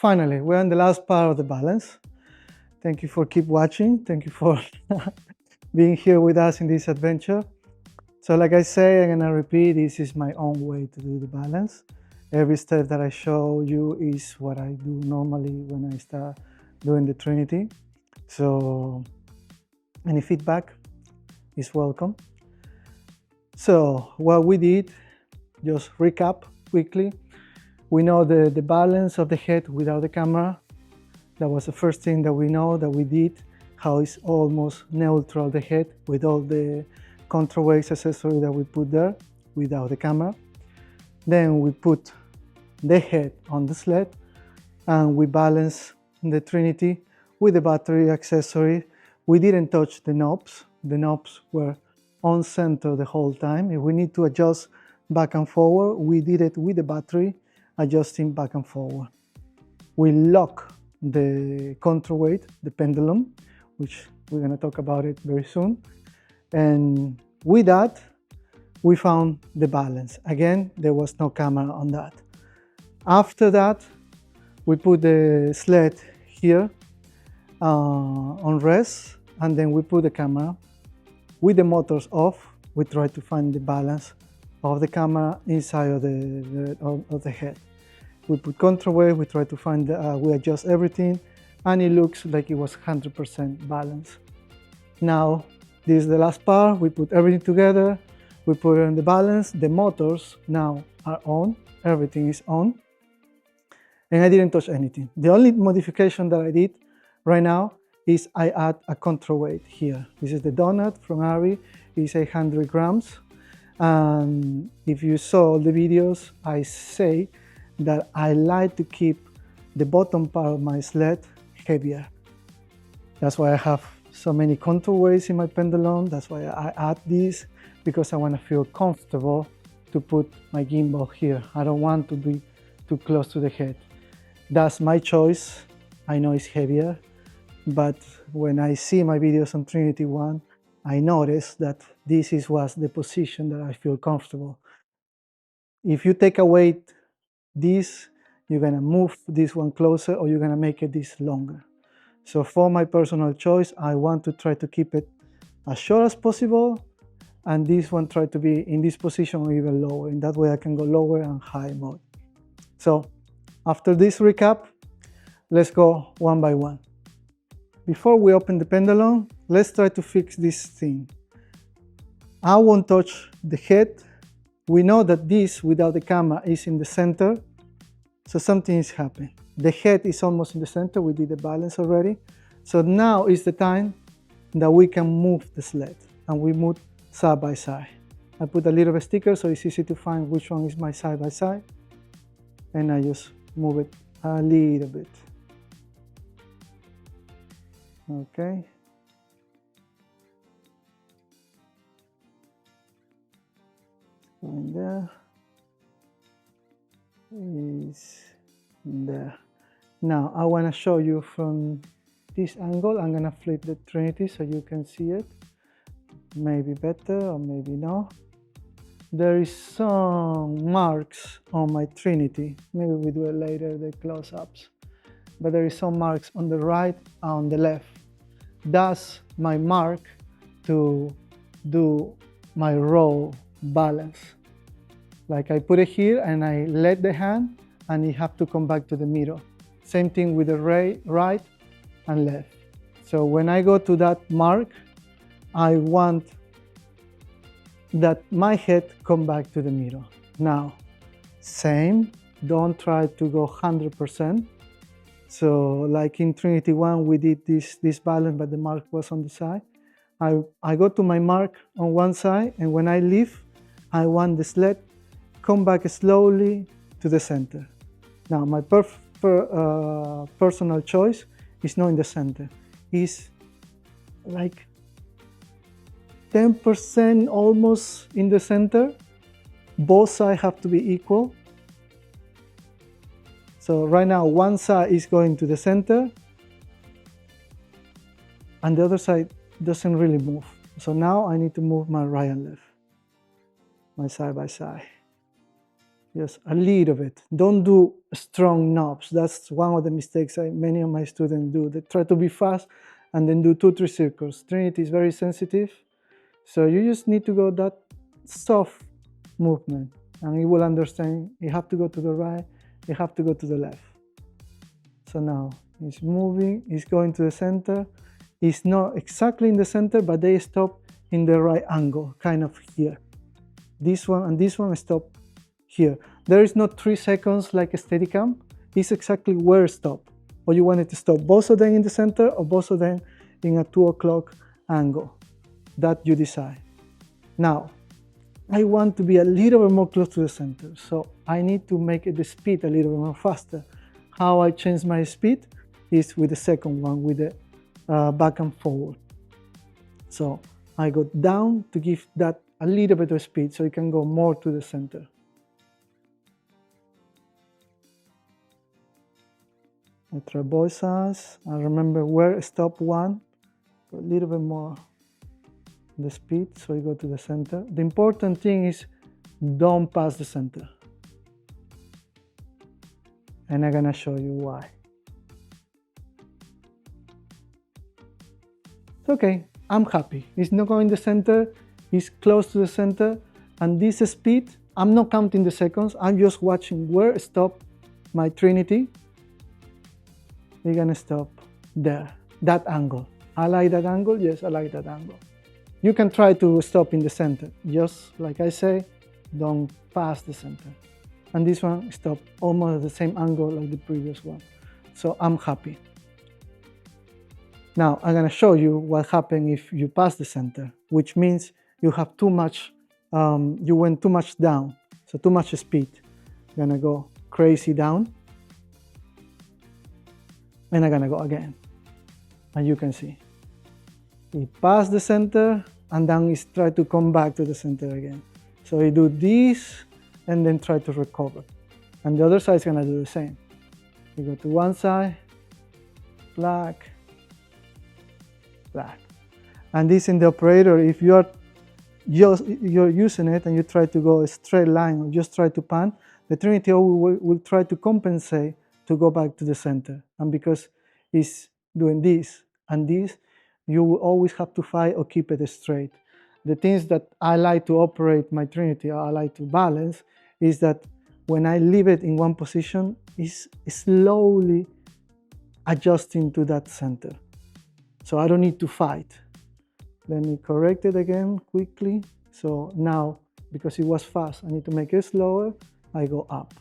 Finally, we're in the last part of the balance. Thank you for keep watching. Thank you for being here with us in this adventure. So like I say, I'm gonna repeat, this is my own way to do the balance. Every step that I show you is what I do normally when I start doing the Trinity. So any feedback is welcome. So what we did, just recap quickly. We know the balance of the head without the camera. That was the first thing that we know that we did, how it's almost neutral, the head, with all the counterweights accessory that we put there without the camera. Then we put the head on the sled and we balance the Trinity with the battery accessory. We didn't touch the knobs. The knobs were on center the whole time. If we need to adjust back and forward, we did it with the battery, adjusting back and forward. We lock the counterweight, the pendulum, which we're going to talk about it very soon. And with that, we found the balance. Again, there was no camera on that. After that, we put the sled here on rest, and then we put the camera. With the motors off, we try to find the balance of the camera inside of the head. We put counterweight, we try to find, we adjust everything, and it looks like it was 100% balanced. Now, this is the last part. We put everything together, we put it in the balance. The motors now are on, everything is on, and I didn't touch anything. The only modification that I did right now is I add a counterweight here. This is the donut from Ari, it's 800 grams. And if you saw the videos, I say that I like to keep the bottom part of my sled heavier. That's why I have so many counterweights in my pendulum. That's why I add this, because I want to feel comfortable to put my gimbal here. I don't want to be too close to the head. That's my choice. I know it's heavier, but when I see my videos on Trinity One, I notice that this was the position that I feel comfortable. If you take away this, you're gonna move this one closer, or you're gonna make it this longer. So for my personal choice, I want to try to keep it as short as possible, and this one try to be in this position or even lower. In that way I can go lower and high mode. So after this recap, let's go one by one. Before we open the pendulum, let's try to fix this thing. I won't touch the head. We know that this, without the camera, is in the center, so something is happening. The head is almost in the center. We did the balance already. So now is the time that we can move the sled, and we move side by side. I put a little sticker so it's easy to find which one is my side by side, and I just move it a little bit. Okay. Going there. Is there. Now I want to show you from this angle. I'm gonna flip the Trinity so you can see it. Maybe better or maybe no. There is some marks on my Trinity. Maybe we do it later, the close-ups. But there is some marks on the right and on the left. That's my mark to do my roll balance. Like I put it here and I let the hand, and it have to come back to the middle. Same thing with the right and left. So when I go to that mark, I want that my head come back to the middle. Now, same, don't try to go 100%. So like in Trinity One, we did this balance, but the mark was on the side. I go to my mark on one side, and when I leave, I want the sled come back slowly to the center. Now, my personal choice is not in the center. It's like 10% almost in the center. Both sides have to be equal. So right now, one side is going to the center, and the other side doesn't really move. So now I need to move my right and left, my side by side. just a little bit. Don't do strong knobs. That's one of the mistakes many of my students do. They try to be fast and then do 2-3 circles. Trinity is very sensitive, so you just need to go that soft movement, and it will understand you have to go to the right, you have to go to the left. So now it's moving, it's going to the center. It's not exactly in the center, but they stop in the right angle, kind of here. This one and this one stop here. There is not 3 seconds like a Steadicam. It's exactly where stop. Or you want it to stop both of them in the center or both of them in a 2 o'clock angle. That you decide. Now, I want to be a little bit more close to the center, so I need to make the speed a little bit more faster. How I change my speed is with the second one, with the back and forward. So I go down to give that a little bit of speed so it can go more to the center. I try both sides. I remember where stop one, a little bit more the speed so you go to the center. The important thing is don't pass the center. And I'm gonna show you why. It's okay, I'm happy. It's not going the center, it's close to the center, and this speed, I'm not counting the seconds, I'm just watching where stop my Trinity. We're gonna stop there, that angle. I like that angle, yes, I like that angle. You can try to stop in the center, just like I say, don't pass the center. And this one stop almost at the same angle like the previous one. So I'm happy. Now I'm gonna show you what happens if you pass the center, which means you have too much, you went too much down, so too much speed. I'm gonna go crazy down, and I'm gonna go again. And you can see, it passed the center, and then it's try to come back to the center again. So you do this, and then try to recover. And the other side is gonna do the same. You go to one side, black, black. And this in the operator, if you're using it and you try to go a straight line or just try to pan, the Trinity will try to compensate to go back to the center. And because it's doing this and this, you will always have to fight or keep it straight. The things that I like to operate my Trinity, or I like to balance, is that when I leave it in one position, it's slowly adjusting to that center. So I don't need to fight. Let me correct it again quickly. So now, because it was fast, I need to make it slower. I go up.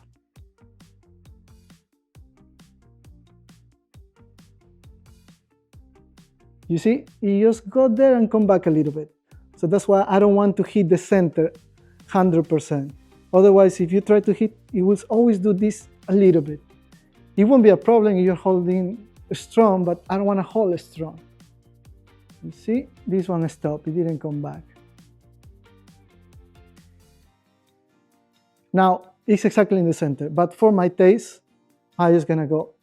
You see, you just go there and come back a little bit. So that's why I don't want to hit the center 100%. Otherwise, if you try to hit, it will always do this a little bit. It won't be a problem if you're holding strong, but I don't want to hold strong. You see, this one stopped, it didn't come back. Now, it's exactly in the center, but for my taste, I'm just gonna go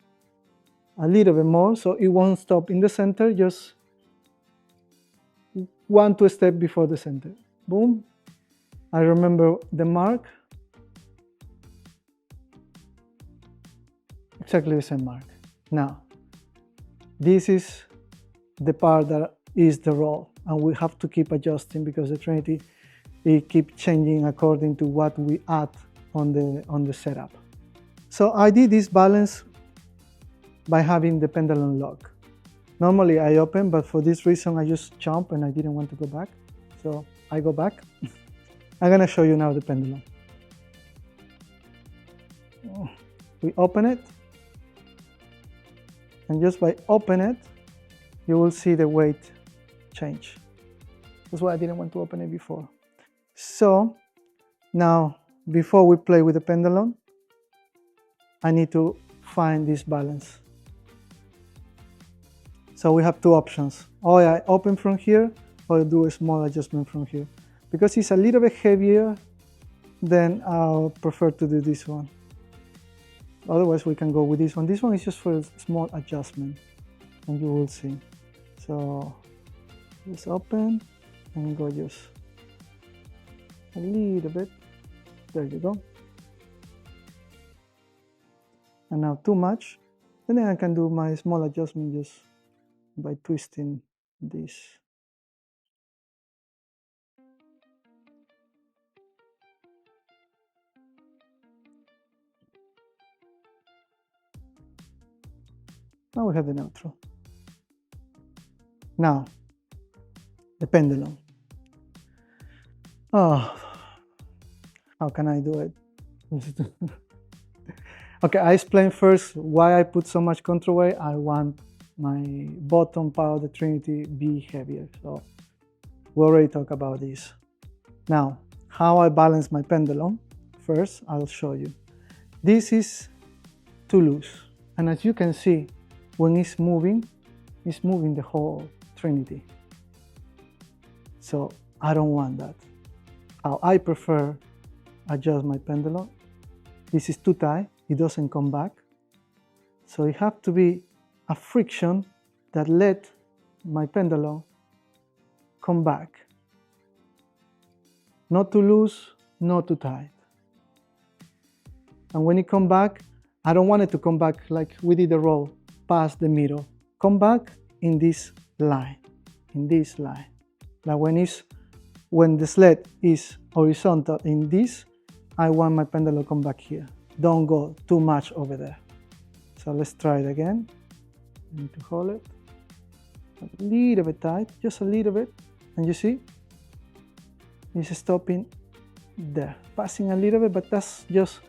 a little bit more, so it won't stop in the center, just 1-2 steps before the center. Boom. I remember the mark. Exactly the same mark. Now, this is the part that is the roll, and we have to keep adjusting because the Trinity, it keeps changing according to what we add on the setup. So I did this balance by having the pendulum lock. Normally I open, but for this reason I just jump and I didn't want to go back. So I go back. I'm gonna show you now the pendulum. We open it, and just by open it, you will see the weight change. That's why I didn't want to open it before. So now, before we play with the pendulum, I need to find this balance. So we have two options. Or I open from here, or do a small adjustment from here. Because it's a little bit heavier, then I'll prefer to do this one. Otherwise, we can go with this one. This one is just for a small adjustment, and you will see. So just open and go just a little bit. There you go. and now too much, and then I can do my small adjustment just by twisting this. Now we have the neutral. Now, the pendulum. Oh, how can I do it? Okay, I explain first why I put so much counterweight. I want my bottom part of the Trinity be heavier. So we already talked about this. Now, how I balance my pendulum. First, I'll show you. This is too loose. And as you can see, when it's moving the whole Trinity. So I don't want that. How I prefer adjust my pendulum. This is too tight, it doesn't come back. So it has to be a friction that let my pendulum come back. Not too loose, not too tight. And when it come back, I don't want it to come back like we did the roll past the middle. Come back in this line, Like when the sled is horizontal in this, I want my pendulum to come back here. Don't go too much over there. So let's try it again. I need to hold it a little bit tight, just a little bit. And you see, it's stopping there, passing a little bit, but that's just,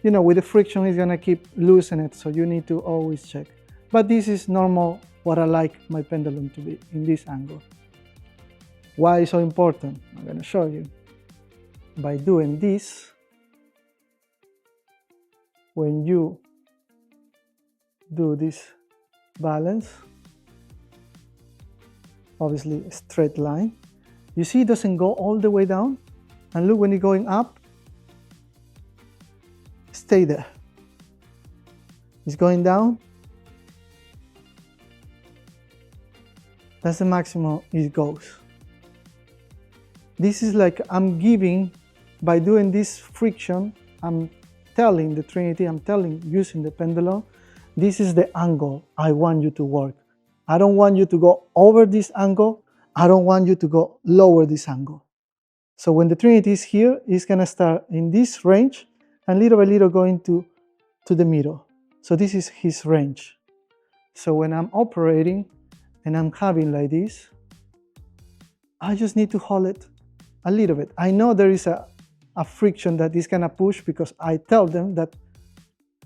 you know, with the friction, it's gonna keep loosening it. So you need to always check. But this is normal, what I like my pendulum to be in this angle. Why is so important? I'm gonna show you. By doing this, when you do this balance, obviously a straight line, you see it doesn't go all the way down, and look when it's going up, stay there. It's going down, that's the maximum it goes. This is like I'm giving, by doing this friction, I'm telling the Trinity, using the pendulum, this is the angle I want you to work. I don't want you to go over this angle. I don't want you to go lower this angle. So when the Trinity is here, it's gonna start in this range and little by little going to the middle. So this is his range. So when I'm operating and I'm having like this, I just need to hold it a little bit. I know there is a friction that is gonna push because I tell them that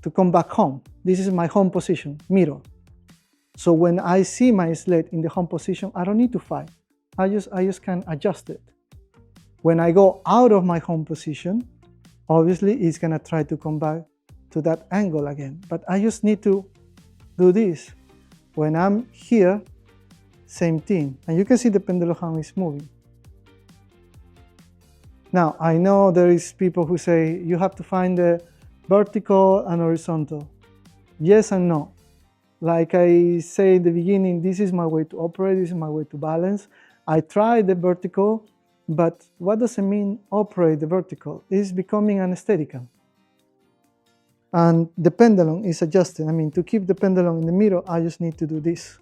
to come back home. This is my home position, middle. So when I see my sled in the home position, I don't need to fight. I just can adjust it. When I go out of my home position, obviously it's gonna try to come back to that angle again. But I just need to do this. When I'm here, same thing. And you can see the pendulum how it's moving. Now, I know there is people who say you have to find the vertical and horizontal. Yes and no. Like I say in the beginning, this is my way to operate, this is my way to balance. I try the vertical, but what does it mean operate the vertical? It's becoming anesthetical. And the pendulum is adjusting. I mean, to keep the pendulum in the middle, I just need to do this.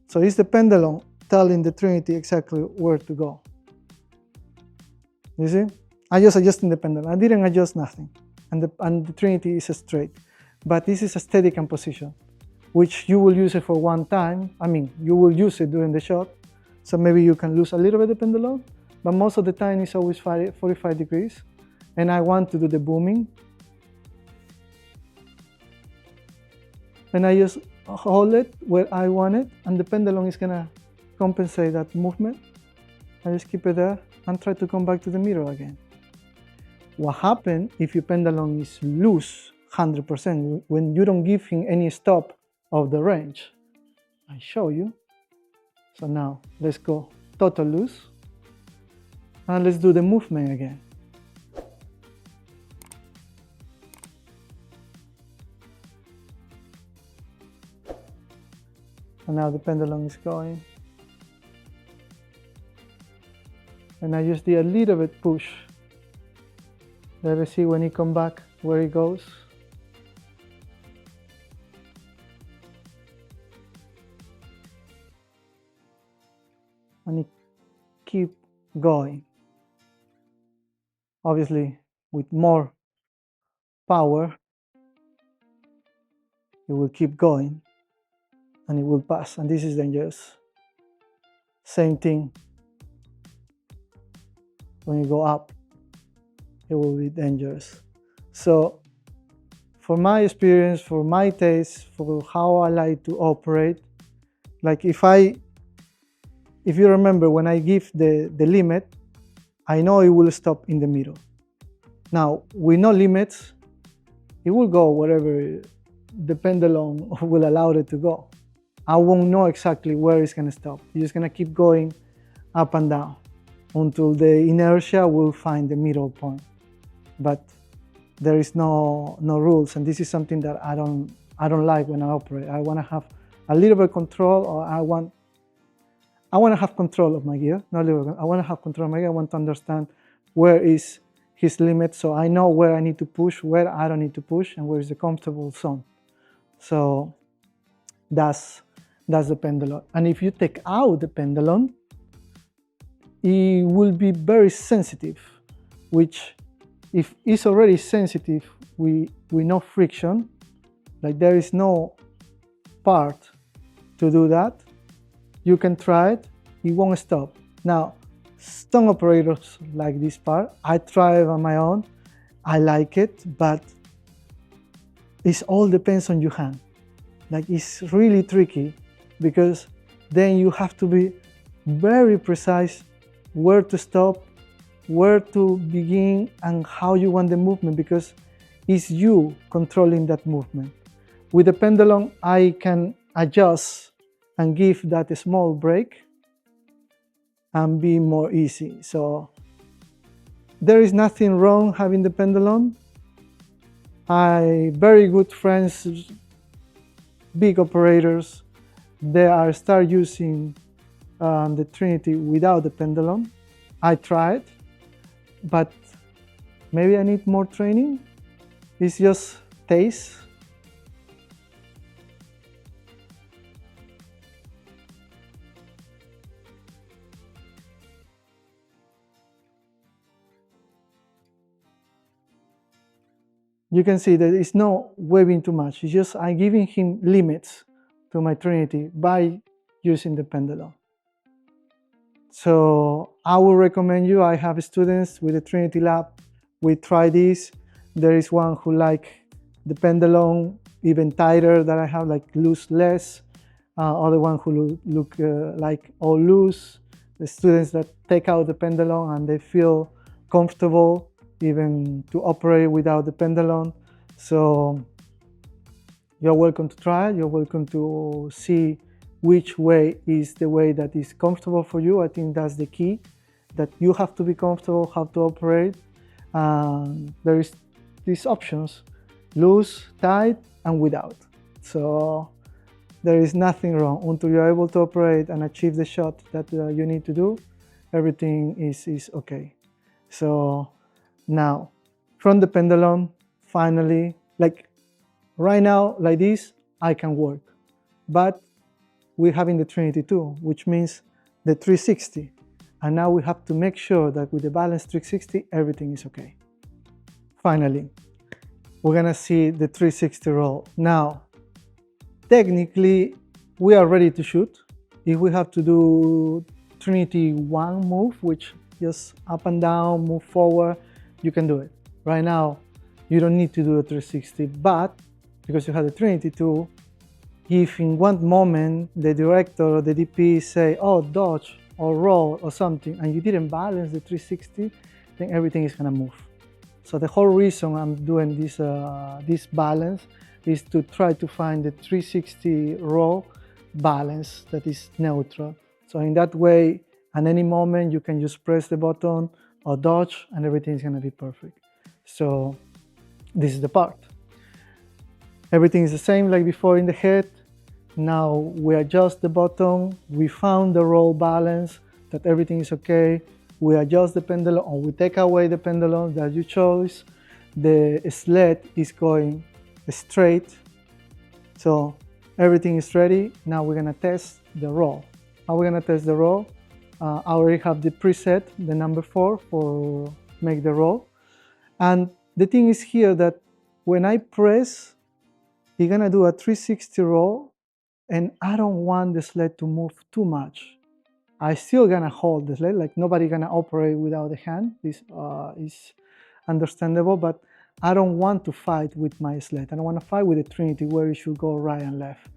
So it's the pendulum telling the Trinity exactly where to go. You see? I just adjusted the pendulum. I didn't adjust nothing. And the Trinity is straight. But this is a Steadicam position, which you will use it for one time. I mean, you will use it during the shot. So maybe you can lose a little bit the pendulum, but most of the time it's always 45 degrees. And I want to do the booming. And I just hold it where I want it, and the pendulum is gonna compensate that movement. I just keep it there and try to come back to the middle again. What happens if your pendulum is loose 100%, when you don't give him any stop of the range? I show you. So now let's go total loose, and let's do the movement again. And now the pendulum is going. And I just did a little bit push. Let us see when he come back where he goes. keep going. Obviously, with more power, it will keep going and it will pass, and this is dangerous. Same thing when you go up, it will be dangerous. So for my experience, for my taste, for how I like to operate, like if you remember, when I give the limit, I know it will stop in the middle. Now, with no limits, it will go wherever the pendulum will allow it to go. I won't know exactly where it's gonna stop. It's just gonna keep going up and down until the inertia will find the middle point. But there is no rules, and this is something that I don't like when I operate. I want to have a little bit of control, or I want to have control of my gear. Not a little bit. I want to have control of my gear. I want to understand where is his limit, so I know where I need to push, where I don't need to push, and where is the comfortable zone. So that's the pendulum. And if you take out the pendulum, it will be very sensitive, which if it's already sensitive with no friction, like there is no part to do that, you can try it, it won't stop. Now, some operators like this part. I try it on my own, I like it, but it all depends on your hand. Like it's really tricky, because then you have to be very precise where to stop, where to begin, and how you want the movement, because it's you controlling that movement. With the pendulum, I can adjust and give that a small break and be more easy. So there is nothing wrong having the pendulum. I very good friends, big operators, they are start using the Trinity without the pendulum. I tried, but maybe I need more training. It's just taste. You can see that it's not waving too much. It's just I'm giving him limits to my Trinity by using the pendulum. So I would recommend you, I have students with the Trinity Lab, we try this. There is one who like the pendulum even tighter that I have, like loose less. Other one who look like all loose. The students that take out the pendulum and they feel comfortable even to operate without the pendulum. So you're welcome to try it. You're welcome to see which way is the way that is comfortable for you. I think that's the key, that you have to be comfortable how to operate. There is these options: loose, tight, and without. So there is nothing wrong until you're able to operate and achieve the shot that you need to do. Everything is okay. So now, from the pendulum, finally, like right now, like this, I can work. But we're having the Trinity 2, which means the 360. And now we have to make sure that with the balance 360, everything is okay. Finally, we're gonna see the 360 roll. Now, technically, we are ready to shoot. If we have to do Trinity 1 move, which just up and down, move forward, you can do it. Right now, you don't need to do a 360, but because you have the Trinity 2, if in one moment the director or the DP say, oh, dodge or roll or something, and you didn't balance the 360, then everything is gonna move. So the whole reason I'm doing this balance is to try to find the 360 roll balance that is neutral. So in that way, at any moment, you can just press the button or dodge and everything is gonna be perfect. So this is the part. Everything is the same like before in the head. Now we adjust the button, we found the roll balance, that everything is okay. We adjust the pendulum or we take away the pendulum that you chose. The sled is going straight. So everything is ready. Now we're gonna test the roll. How are we gonna test the roll? I already have the preset, the number 4 for make the roll. And the thing is here that when I press, it's gonna do a 360 roll, and I don't want the sled to move too much. I still gonna hold the sled, like nobody gonna operate without the hand. This is understandable, but I don't want to fight with my sled. I don't want to fight with the Trinity where it should go right and left.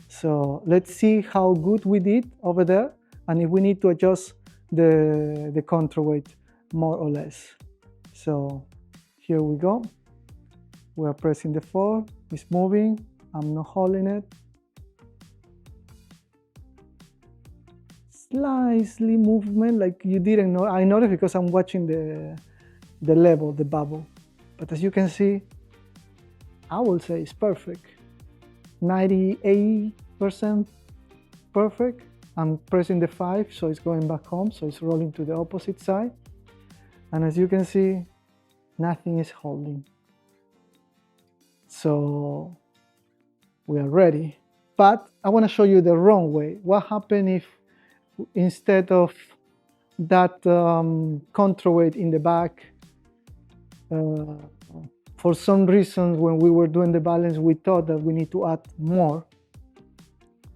So let's see how good we did over there, and if we need to adjust the counterweight more or less. So here we go. We are pressing the 4, it's moving, I'm not holding it. Slightly movement, like you didn't know. I noticed because I'm watching the level, the bubble. But as you can see, I will say it's perfect. 98% perfect. I'm pressing the 5, so it's going back home, so it's rolling to the opposite side. And as you can see, nothing is holding. So we are ready. But I want to show you the wrong way. What happens if instead of that counterweight in the back, for some reason when we were doing the balance we thought that we need to add more.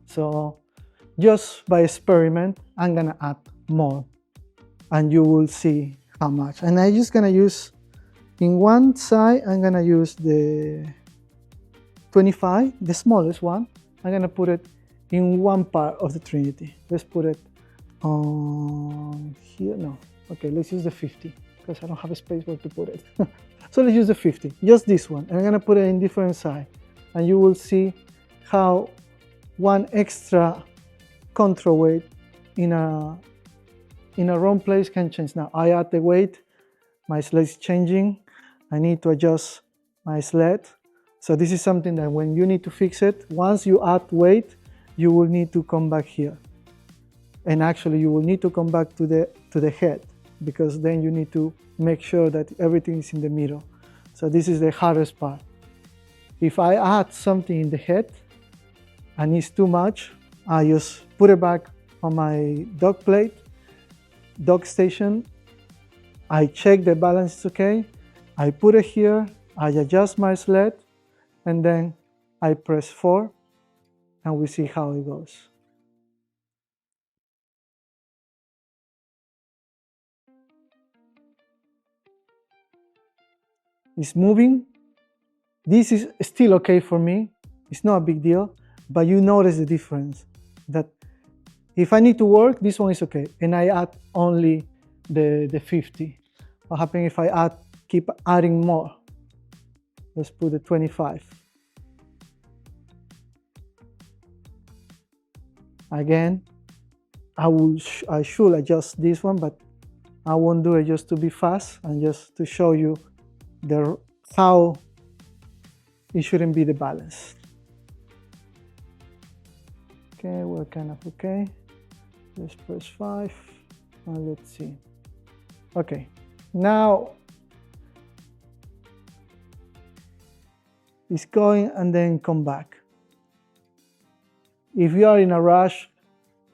So just by experiment I'm gonna add more and you will see how much. And I'm just gonna use, in one side I'm gonna use the 25, the smallest one. I'm gonna put it in one part of the Trinity. Let's put it on here. No, okay, let's use the 50 because I don't have a space where to put it. So let's use the 50, just this one. And I'm gonna put it in different side, and you will see how one extra counterweight in a wrong place can change. Now I add the weight, my sled is changing. I need to adjust my sled. So this is something that when you need to fix it, once you add weight, you will need to come back here. And actually you will need to come back to the head, because then you need to make sure that everything is in the middle. So this is the hardest part. If I add something in the head and it's too much, I just put it back on my dog plate, dog station. I check the balance is okay. I put it here, I adjust my sled, and then I press 4 and we see how it goes. It's moving. This is still okay for me. It's not a big deal, but you notice the difference that if I need to work, this one is okay. And I add only the 50. What happens if I keep adding more? Let's put the 25. Again, I should adjust this one, but I won't do it just to be fast and just to show you how it shouldn't be the balance. Okay, we're kind of okay. Let's press 5 and let's see. Okay, now it's going and then come back. If you are in a rush,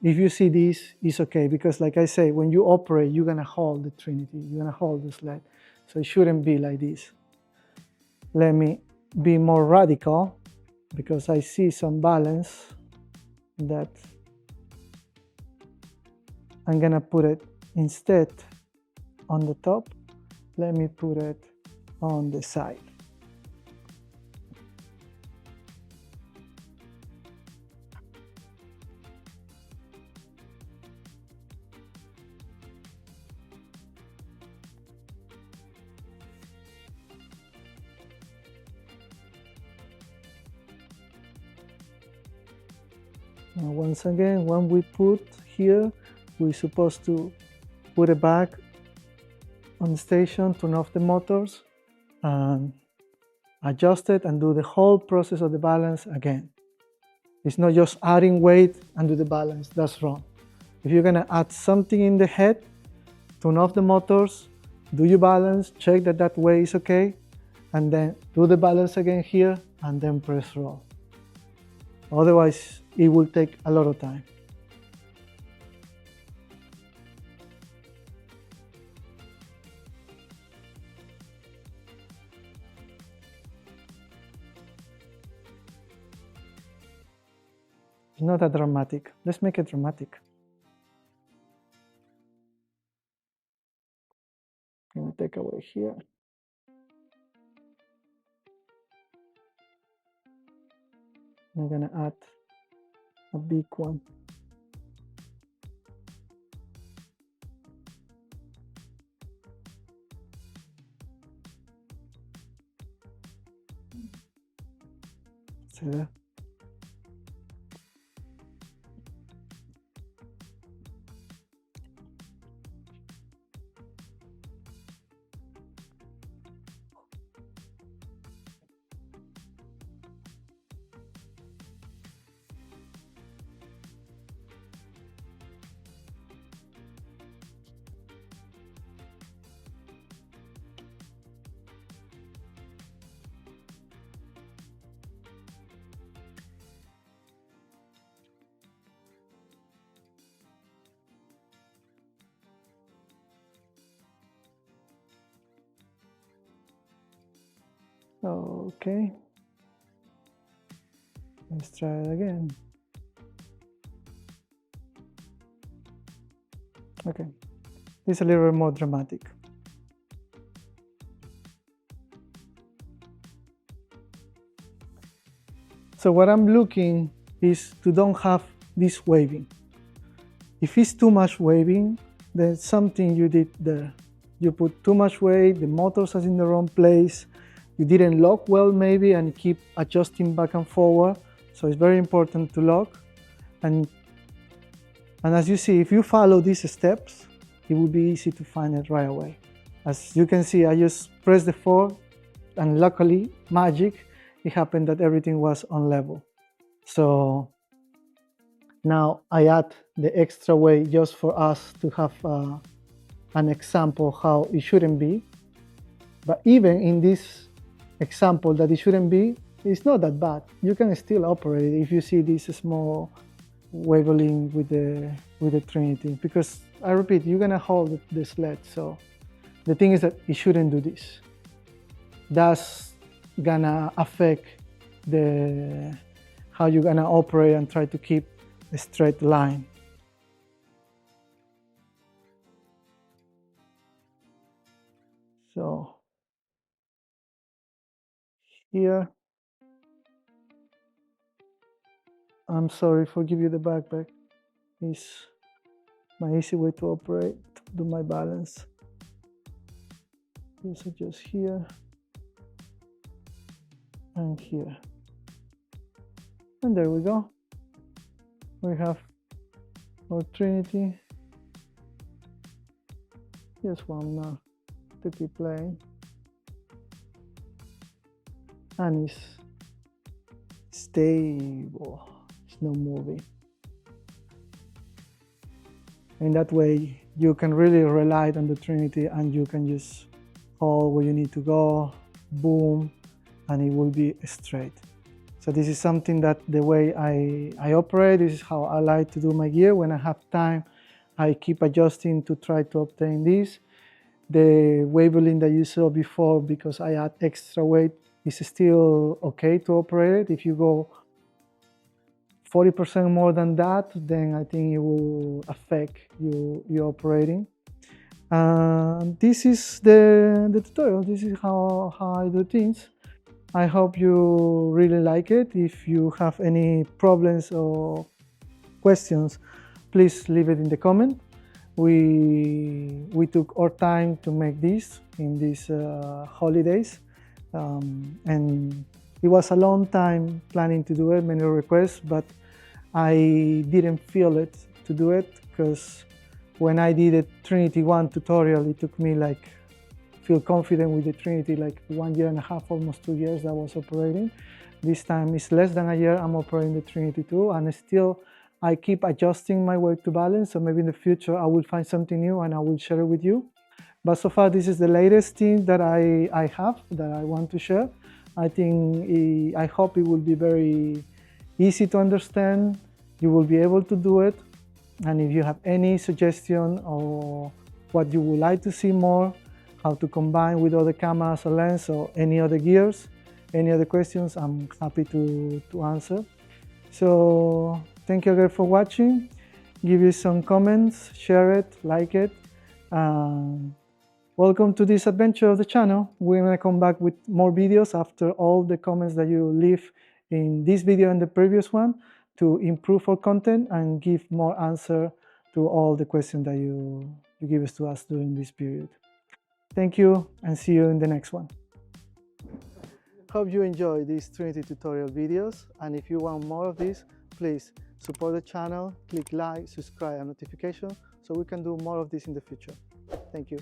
if you see this, it's okay, because like I say, when you operate, you're gonna hold the Trinity, you're gonna hold the sled. So it shouldn't be like this. Let me be more radical, because I see some balance that I'm gonna put it instead on the top. Let me put it on the side. And once again, when we put here, we're supposed to put it back on the station, turn off the motors, and adjust it and do the whole process of the balance again. It's not just adding weight and do the balance, that's wrong. If you're gonna add something in the head, turn off the motors, do your balance, check that that weight is okay, and then do the balance again here, and then press roll. Otherwise, it will take a lot of time. It's not that dramatic. Let's make it dramatic. I'm gonna take away here. I'm gonna add a big one. See that? Okay. Let's try it again. Okay. It's a little more dramatic. So what I'm looking is to don't have this waving. If it's too much waving, then something you did there. You put too much weight, the motors are in the wrong place, you didn't lock well maybe and keep adjusting back and forward. So it's very important to lock. And as you see, if you follow these steps, it will be easy to find it right away. As you can see, I just pressed the 4 and luckily, magic, it happened that everything was on level. So now I add the extra weight just for us to have an example how it shouldn't be. But even in this example that it shouldn't be, it's not that bad. You can still operate it if you see this small waveling with the Trinity, because I repeat, you're gonna hold the sled. So the thing is that it shouldn't do this. That's gonna affect how you're gonna operate and try to keep a straight line. So here, I'm sorry for giving you the backpack. It's my easy way to operate, to do my balance. Just adjust here and here. And there we go. We have our Trinity. Just one now to keep playing. And it's stable. It's no moving. In that way, you can really rely on the Trinity and you can just hold where you need to go, boom, and it will be straight. So this is something that the way I operate, this is how I like to do my gear. When I have time, I keep adjusting to try to obtain this. The waveling that you saw before, because I add extra weight, is still okay to operate it. If you go 40% more than that, then I think it will affect your operating. This is the tutorial. This is how I do things. I hope you really like it. If you have any problems or questions, please leave it in the comment. We took our time to make this in these holidays, and it was a long time planning to do it, many requests, but I didn't feel it to do it, because when I did a Trinity 1 tutorial, it took me like feel confident with the Trinity like 1.5 years, almost 2 years that I was operating. This time it's less than a year I'm operating the Trinity 2, and still I keep adjusting my weight to balance. So maybe in the future I will find something new and I will share it with you. But so far this is the latest thing that I have that I want to share. I think I hope it will be very easy to understand. You will be able to do it. And if you have any suggestion or what you would like to see more, how to combine with other cameras or lens or any other gears, any other questions, I'm happy to answer. So thank you again for watching. Give you some comments, share it, like it. Welcome to this adventure of the channel. We're gonna come back with more videos after all the comments that you leave in this video and the previous one to improve our content and give more answer to all the questions that you give us to us during this period. Thank you and see you in the next one. Hope you enjoy these Trinity tutorial videos, and if you want more of this, please support the channel, click like, subscribe and notification so we can do more of this in the future. Thank you.